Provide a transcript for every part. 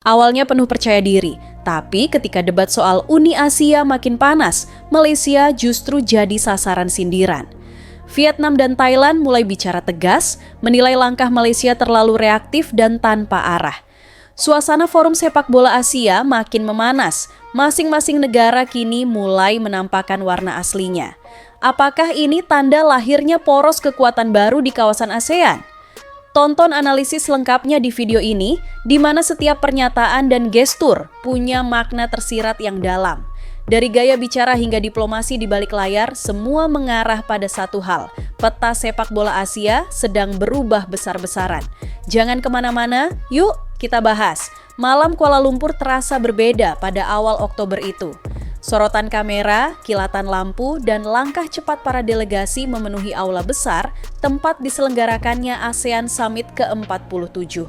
Awalnya penuh percaya diri, tapi ketika debat soal Uni Asia makin panas, Malaysia justru jadi sasaran sindiran. Vietnam dan Thailand mulai bicara tegas, menilai langkah Malaysia terlalu reaktif dan tanpa arah. Suasana forum sepak bola Asia makin memanas, masing-masing negara kini mulai menampakkan warna aslinya. Apakah ini tanda lahirnya poros kekuatan baru di kawasan ASEAN? Tonton analisis lengkapnya di video ini, di mana setiap pernyataan dan gestur punya makna tersirat yang dalam. Dari gaya bicara hingga diplomasi di balik layar, semua mengarah pada satu hal. Peta sepak bola Asia sedang berubah besar-besaran. Jangan kemana-mana, yuk kita bahas. Malam Kuala Lumpur terasa berbeda pada awal Oktober itu. Sorotan kamera, kilatan lampu, dan langkah cepat para delegasi memenuhi aula besar tempat diselenggarakannya ASEAN Summit ke-47.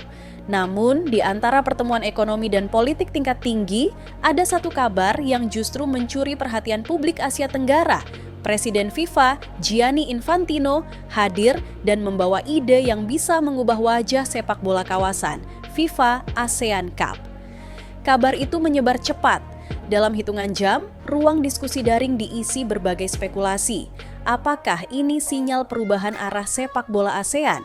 Namun, di antara pertemuan ekonomi dan politik tingkat tinggi, ada satu kabar yang justru mencuri perhatian publik Asia Tenggara. Presiden FIFA, Gianni Infantino, hadir dan membawa ide yang bisa mengubah wajah sepak bola kawasan, FIFA ASEAN Cup. Kabar itu menyebar cepat. Dalam hitungan jam, ruang diskusi daring diisi berbagai spekulasi. Apakah ini sinyal perubahan arah sepak bola ASEAN?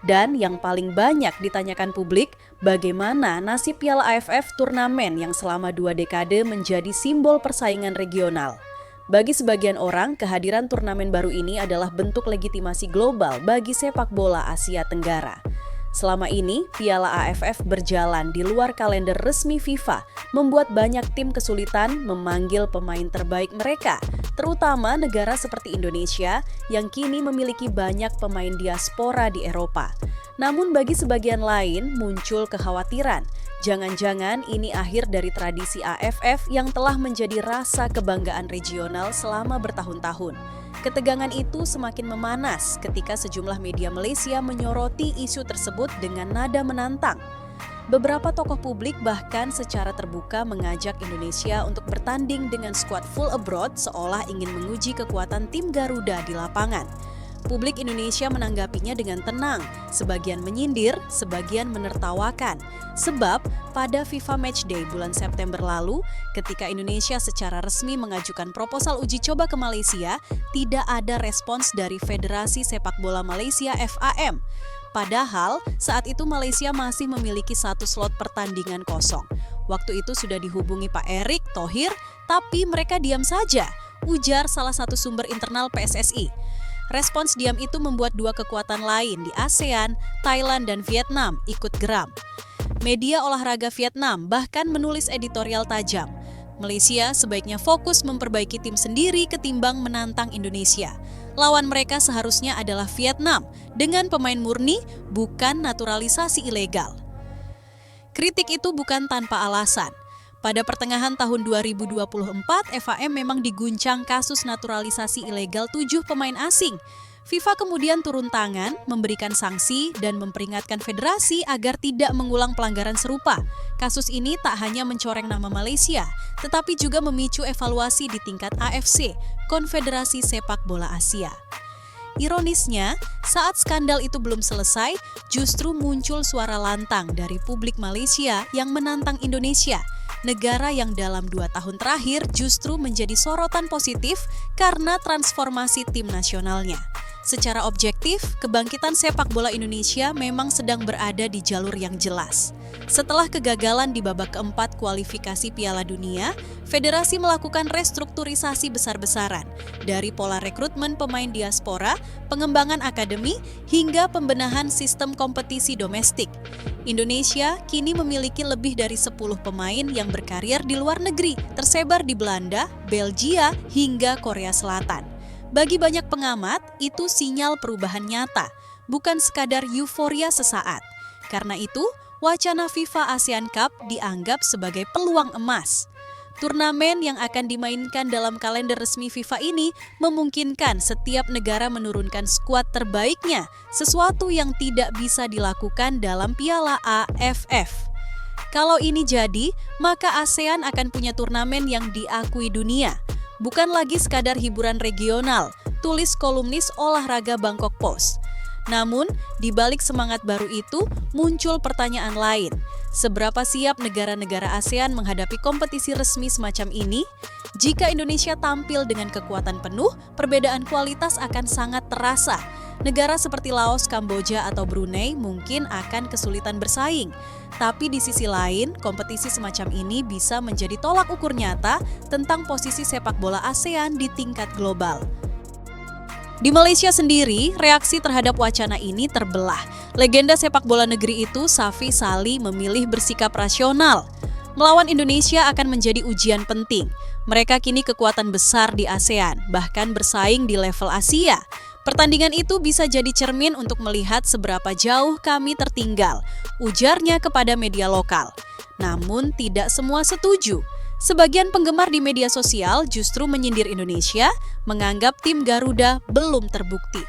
Dan yang paling banyak ditanyakan publik, bagaimana nasib Piala AFF turnamen yang selama 2 dekade menjadi simbol persaingan regional? Bagi sebagian orang, kehadiran turnamen baru ini adalah bentuk legitimasi global bagi sepak bola Asia Tenggara. Selama ini, Piala AFF berjalan di luar kalender resmi FIFA, membuat banyak tim kesulitan memanggil pemain terbaik mereka, terutama negara seperti Indonesia yang kini memiliki banyak pemain diaspora di Eropa. Namun bagi sebagian lain muncul kekhawatiran, jangan-jangan ini akhir dari tradisi AFF yang telah menjadi rasa kebanggaan regional selama bertahun-tahun. Ketegangan itu semakin memanas ketika sejumlah media Malaysia menyoroti isu tersebut dengan nada menantang. Beberapa tokoh publik bahkan secara terbuka mengajak Indonesia untuk bertanding dengan skuad full abroad seolah ingin menguji kekuatan tim Garuda di lapangan. Publik Indonesia menanggapinya dengan tenang, sebagian menyindir, sebagian menertawakan. Sebab pada FIFA Matchday bulan September lalu, ketika Indonesia secara resmi mengajukan proposal uji coba ke Malaysia, tidak ada respons dari Federasi Sepak Bola Malaysia FAM. Padahal saat itu Malaysia masih memiliki 1 slot pertandingan kosong. Waktu itu sudah dihubungi Pak Erick Thohir, tapi mereka diam saja, ujar salah satu sumber internal PSSI. Respons diam itu membuat 2 kekuatan lain di ASEAN, Thailand dan Vietnam ikut geram. Media olahraga Vietnam bahkan menulis editorial tajam. Malaysia sebaiknya fokus memperbaiki tim sendiri ketimbang menantang Indonesia. Lawan mereka seharusnya adalah Vietnam dengan pemain murni, bukan naturalisasi ilegal. Kritik itu bukan tanpa alasan. Pada pertengahan tahun 2024, FAM memang diguncang kasus naturalisasi ilegal 7 pemain asing. FIFA kemudian turun tangan, memberikan sanksi, dan memperingatkan federasi agar tidak mengulang pelanggaran serupa. Kasus ini tak hanya mencoreng nama Malaysia, tetapi juga memicu evaluasi di tingkat AFC, Konfederasi Sepak Bola Asia. Ironisnya, saat skandal itu belum selesai, justru muncul suara lantang dari publik Malaysia yang menantang Indonesia, negara yang dalam 2 tahun terakhir justru menjadi sorotan positif karena transformasi tim nasionalnya. Secara objektif, kebangkitan sepak bola Indonesia memang sedang berada di jalur yang jelas. Setelah kegagalan di babak keempat kualifikasi Piala Dunia, federasi melakukan restrukturisasi besar-besaran, dari pola rekrutmen pemain diaspora, pengembangan akademi, hingga pembenahan sistem kompetisi domestik. Indonesia kini memiliki lebih dari 10 pemain yang berkarir di luar negeri, tersebar di Belanda, Belgia, hingga Korea Selatan. Bagi banyak pengamat, itu sinyal perubahan nyata, bukan sekadar euforia sesaat. Karena itu, wacana FIFA ASEAN Cup dianggap sebagai peluang emas. Turnamen yang akan dimainkan dalam kalender resmi FIFA ini memungkinkan setiap negara menurunkan skuad terbaiknya, sesuatu yang tidak bisa dilakukan dalam Piala AFF. Kalau ini jadi, maka ASEAN akan punya turnamen yang diakui dunia. Bukan lagi sekadar hiburan regional, tulis kolumnis olahraga Bangkok Post. Namun, di balik semangat baru itu, muncul pertanyaan lain. Seberapa siap negara-negara ASEAN menghadapi kompetisi resmi semacam ini? Jika Indonesia tampil dengan kekuatan penuh, perbedaan kualitas akan sangat terasa. Negara seperti Laos, Kamboja, atau Brunei mungkin akan kesulitan bersaing. Tapi di sisi lain, kompetisi semacam ini bisa menjadi tolak ukur nyata tentang posisi sepak bola ASEAN di tingkat global. Di Malaysia sendiri, reaksi terhadap wacana ini terbelah. Legenda sepak bola negeri itu, Safi Sali, memilih bersikap rasional. Melawan Indonesia akan menjadi ujian penting. Mereka kini kekuatan besar di ASEAN, bahkan bersaing di level Asia. Pertandingan itu bisa jadi cermin untuk melihat seberapa jauh kami tertinggal, ujarnya kepada media lokal. Namun tidak semua setuju. Sebagian penggemar di media sosial justru menyindir Indonesia, menganggap tim Garuda belum terbukti.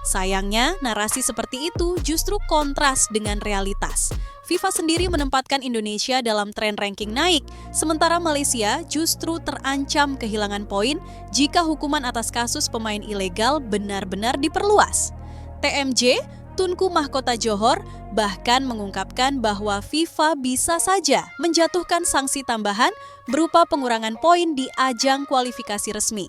Sayangnya, narasi seperti itu justru kontras dengan realitas. FIFA sendiri menempatkan Indonesia dalam tren ranking naik, sementara Malaysia justru terancam kehilangan poin jika hukuman atas kasus pemain ilegal benar-benar diperluas. TMJ, Tunku Mahkota Johor, bahkan mengungkapkan bahwa FIFA bisa saja menjatuhkan sanksi tambahan berupa pengurangan poin di ajang kualifikasi resmi.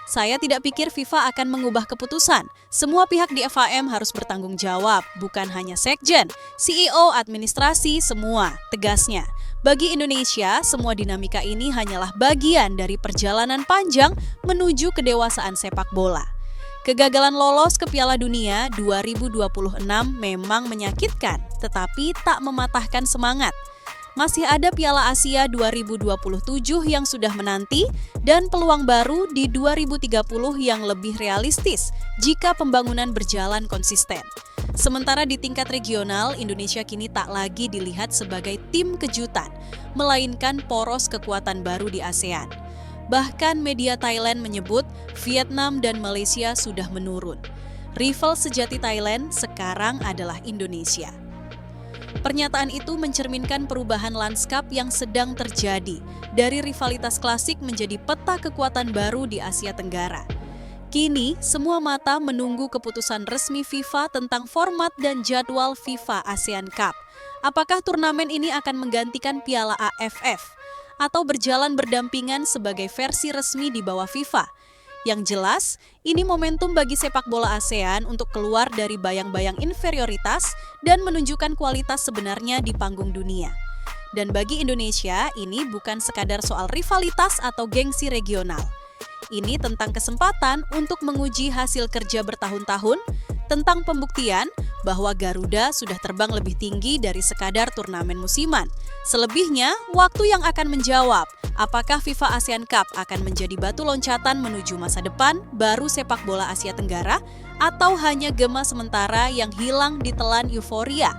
Saya tidak pikir FIFA akan mengubah keputusan. Semua pihak di FAM harus bertanggung jawab, bukan hanya sekjen, CEO, administrasi, semua, tegasnya. Bagi Indonesia, semua dinamika ini hanyalah bagian dari perjalanan panjang menuju kedewasaan sepak bola. Kegagalan lolos ke Piala Dunia 2026 memang menyakitkan, tetapi tak mematahkan semangat. Masih ada Piala Asia 2027 yang sudah menanti dan peluang baru di 2030 yang lebih realistis jika pembangunan berjalan konsisten. Sementara di tingkat regional, Indonesia kini tak lagi dilihat sebagai tim kejutan, melainkan poros kekuatan baru di ASEAN. Bahkan media Thailand menyebut Vietnam dan Malaysia sudah menurun. Rival sejati Thailand sekarang adalah Indonesia. Pernyataan itu mencerminkan perubahan lanskap yang sedang terjadi dari rivalitas klasik menjadi peta kekuatan baru di Asia Tenggara. Kini, semua mata menunggu keputusan resmi FIFA tentang format dan jadwal FIFA ASEAN Cup. Apakah turnamen ini akan menggantikan Piala AFF atau berjalan berdampingan sebagai versi resmi di bawah FIFA? Yang jelas, ini momentum bagi sepak bola ASEAN untuk keluar dari bayang-bayang inferioritas dan menunjukkan kualitas sebenarnya di panggung dunia. Dan bagi Indonesia, ini bukan sekadar soal rivalitas atau gengsi regional. Ini tentang kesempatan untuk menguji hasil kerja bertahun-tahun, tentang pembuktian bahwa Garuda sudah terbang lebih tinggi dari sekadar turnamen musiman. Selebihnya, waktu yang akan menjawab apakah FIFA ASEAN Cup akan menjadi batu loncatan menuju masa depan baru sepak bola Asia Tenggara atau hanya gema sementara yang hilang ditelan euforia.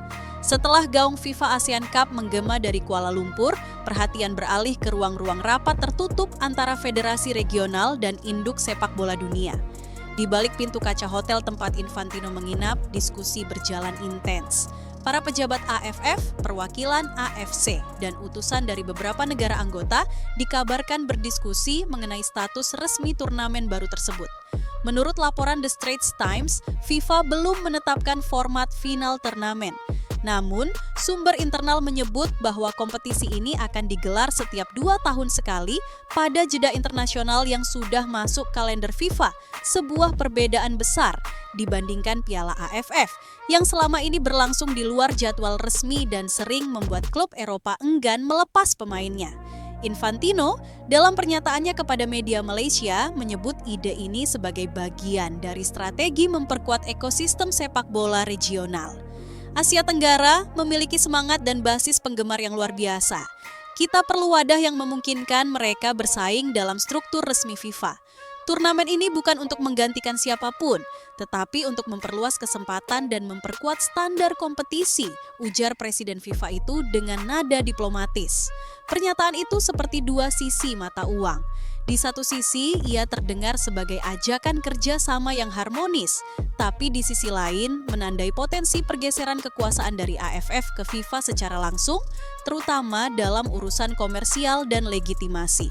Setelah gaung FIFA ASEAN Cup menggema dari Kuala Lumpur, perhatian beralih ke ruang-ruang rapat tertutup antara federasi regional dan induk sepak bola dunia. Di balik pintu kaca hotel tempat Infantino menginap, diskusi berjalan intens. Para pejabat AFF, perwakilan AFC, dan utusan dari beberapa negara anggota dikabarkan berdiskusi mengenai status resmi turnamen baru tersebut. Menurut laporan The Straits Times, FIFA belum menetapkan format final turnamen. Namun, sumber internal menyebut bahwa kompetisi ini akan digelar setiap 2 tahun sekali pada jeda internasional yang sudah masuk kalender FIFA, sebuah perbedaan besar dibandingkan Piala AFF yang selama ini berlangsung di luar jadwal resmi dan sering membuat klub Eropa enggan melepas pemainnya. Infantino dalam pernyataannya kepada media Malaysia menyebut ide ini sebagai bagian dari strategi memperkuat ekosistem sepak bola regional. Asia Tenggara memiliki semangat dan basis penggemar yang luar biasa. Kita perlu wadah yang memungkinkan mereka bersaing dalam struktur resmi FIFA. Turnamen ini bukan untuk menggantikan siapapun, tetapi untuk memperluas kesempatan dan memperkuat standar kompetisi, ujar Presiden FIFA itu dengan nada diplomatis. Pernyataan itu seperti dua sisi mata uang. Di satu sisi, ia terdengar sebagai ajakan kerjasama yang harmonis, tapi di sisi lain menandai potensi pergeseran kekuasaan dari AFF ke FIFA secara langsung, terutama dalam urusan komersial dan legitimasi.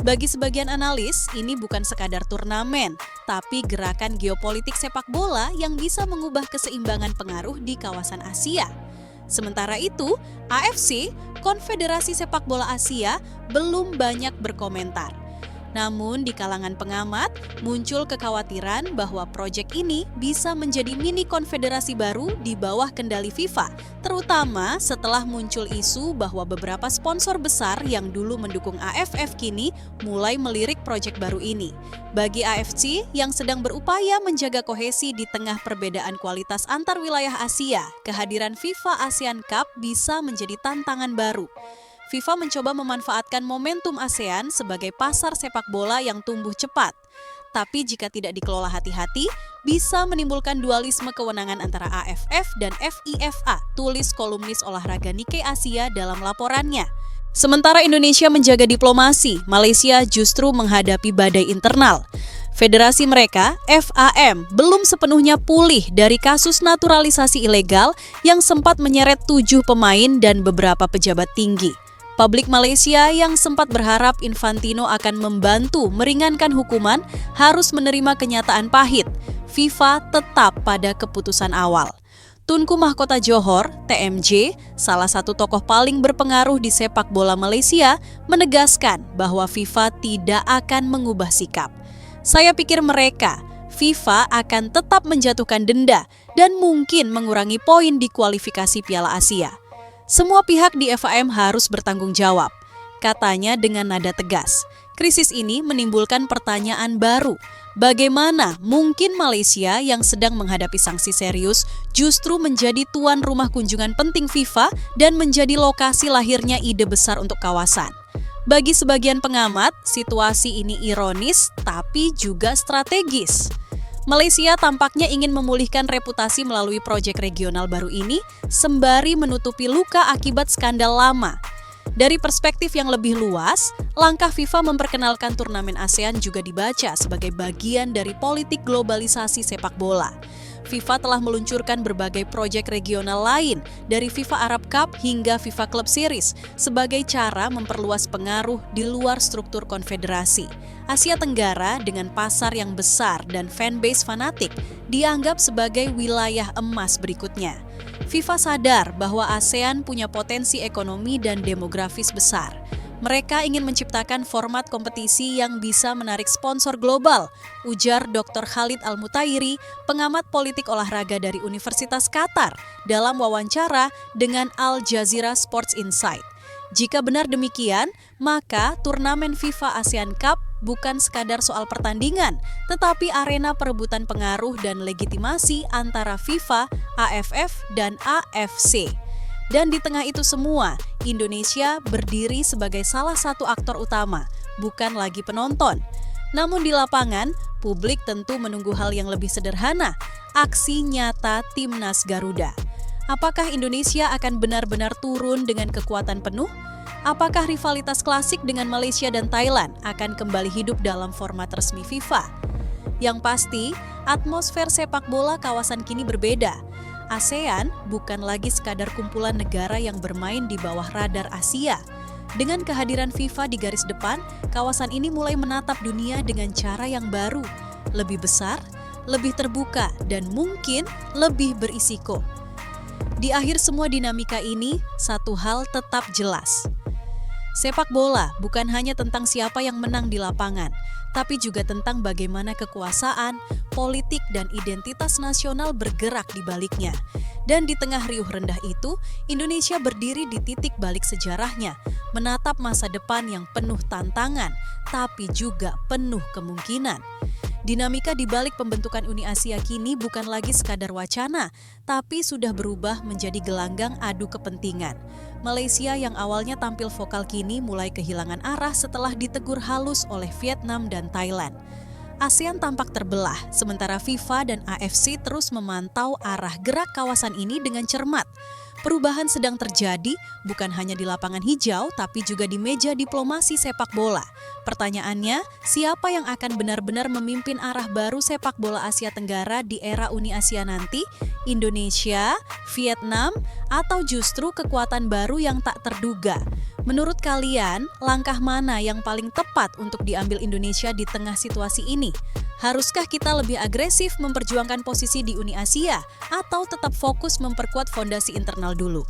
Bagi sebagian analis, ini bukan sekadar turnamen, tapi gerakan geopolitik sepak bola yang bisa mengubah keseimbangan pengaruh di kawasan Asia. Sementara itu, AFC, Konfederasi Sepak Bola Asia, belum banyak berkomentar. Namun di kalangan pengamat, muncul kekhawatiran bahwa proyek ini bisa menjadi mini konfederasi baru di bawah kendali FIFA, terutama setelah muncul isu bahwa beberapa sponsor besar yang dulu mendukung AFF kini mulai melirik proyek baru ini. Bagi AFC yang sedang berupaya menjaga kohesi di tengah perbedaan kualitas antar wilayah Asia, kehadiran FIFA ASEAN Cup bisa menjadi tantangan baru. FIFA mencoba memanfaatkan momentum ASEAN sebagai pasar sepak bola yang tumbuh cepat. Tapi jika tidak dikelola hati-hati, bisa menimbulkan dualisme kewenangan antara AFF dan FIFA, tulis kolumnis olahraga Nikkei Asia dalam laporannya. Sementara Indonesia menjaga diplomasi, Malaysia justru menghadapi badai internal. Federasi mereka, FAM, belum sepenuhnya pulih dari kasus naturalisasi ilegal yang sempat menyeret 7 pemain dan beberapa pejabat tinggi. Publik Malaysia yang sempat berharap Infantino akan membantu meringankan hukuman harus menerima kenyataan pahit. FIFA tetap pada keputusan awal. Tunku Mahkota Johor, TMJ, salah satu tokoh paling berpengaruh di sepak bola Malaysia, menegaskan bahwa FIFA tidak akan mengubah sikap. Saya pikir mereka, FIFA akan tetap menjatuhkan denda dan mungkin mengurangi poin di kualifikasi Piala Asia. Semua pihak di FAM harus bertanggung jawab, katanya dengan nada tegas. Krisis ini menimbulkan pertanyaan baru. Bagaimana mungkin Malaysia yang sedang menghadapi sanksi serius justru menjadi tuan rumah kunjungan penting FIFA dan menjadi lokasi lahirnya ide besar untuk kawasan? Bagi sebagian pengamat, situasi ini ironis tapi juga strategis. Malaysia tampaknya ingin memulihkan reputasi melalui proyek regional baru ini sembari menutupi luka akibat skandal lama. Dari perspektif yang lebih luas, langkah FIFA memperkenalkan turnamen ASEAN juga dibaca sebagai bagian dari politik globalisasi sepak bola. FIFA telah meluncurkan berbagai proyek regional lain dari FIFA Arab Cup hingga FIFA Club Series sebagai cara memperluas pengaruh di luar struktur konfederasi. Asia Tenggara dengan pasar yang besar dan fanbase fanatik dianggap sebagai wilayah emas berikutnya. FIFA sadar bahwa ASEAN punya potensi ekonomi dan demografis besar. Mereka ingin menciptakan format kompetisi yang bisa menarik sponsor global, ujar Dr. Khalid Al-Mutairi, pengamat politik olahraga dari Universitas Qatar, dalam wawancara dengan Al Jazeera Sports Insight. Jika benar demikian, maka turnamen FIFA ASEAN Cup bukan sekadar soal pertandingan, tetapi arena perebutan pengaruh dan legitimasi antara FIFA, AFF, dan AFC. Dan di tengah itu semua, Indonesia berdiri sebagai salah satu aktor utama, bukan lagi penonton. Namun di lapangan, publik tentu menunggu hal yang lebih sederhana, aksi nyata Timnas Garuda. Apakah Indonesia akan benar-benar turun dengan kekuatan penuh? Apakah rivalitas klasik dengan Malaysia dan Thailand akan kembali hidup dalam format resmi FIFA? Yang pasti, atmosfer sepak bola kawasan kini berbeda. ASEAN bukan lagi sekadar kumpulan negara yang bermain di bawah radar Asia. Dengan kehadiran FIFA di garis depan, kawasan ini mulai menatap dunia dengan cara yang baru, lebih besar, lebih terbuka, dan mungkin lebih berisiko. Di akhir semua dinamika ini, satu hal tetap jelas. Sepak bola bukan hanya tentang siapa yang menang di lapangan, tapi juga tentang bagaimana kekuasaan, politik, dan identitas nasional bergerak di baliknya. Dan di tengah riuh rendah itu, Indonesia berdiri di titik balik sejarahnya, menatap masa depan yang penuh tantangan, tapi juga penuh kemungkinan. Dinamika di balik pembentukan Uni Asia kini bukan lagi sekadar wacana, tapi sudah berubah menjadi gelanggang adu kepentingan. Malaysia yang awalnya tampil vokal kini mulai kehilangan arah setelah ditegur halus oleh Vietnam dan Thailand. ASEAN tampak terbelah, sementara FIFA dan AFC terus memantau arah gerak kawasan ini dengan cermat. Perubahan sedang terjadi bukan hanya di lapangan hijau, tapi juga di meja diplomasi sepak bola. Pertanyaannya, siapa yang akan benar-benar memimpin arah baru sepak bola Asia Tenggara di era Uni Asia nanti? Indonesia, Vietnam, atau justru kekuatan baru yang tak terduga? Menurut kalian, langkah mana yang paling tepat untuk diambil Indonesia di tengah situasi ini? Haruskah kita lebih agresif memperjuangkan posisi di Uni Asia atau tetap fokus memperkuat fondasi internal dulu?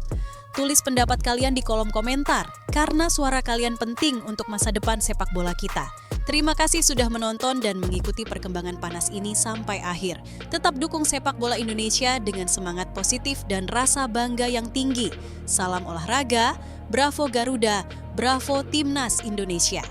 Tulis pendapat kalian di kolom komentar, karena suara kalian penting untuk masa depan sepak bola kita. Terima kasih sudah menonton dan mengikuti perkembangan panas ini sampai akhir. Tetap dukung sepak bola Indonesia dengan semangat positif dan rasa bangga yang tinggi. Salam olahraga, bravo Garuda, bravo Timnas Indonesia.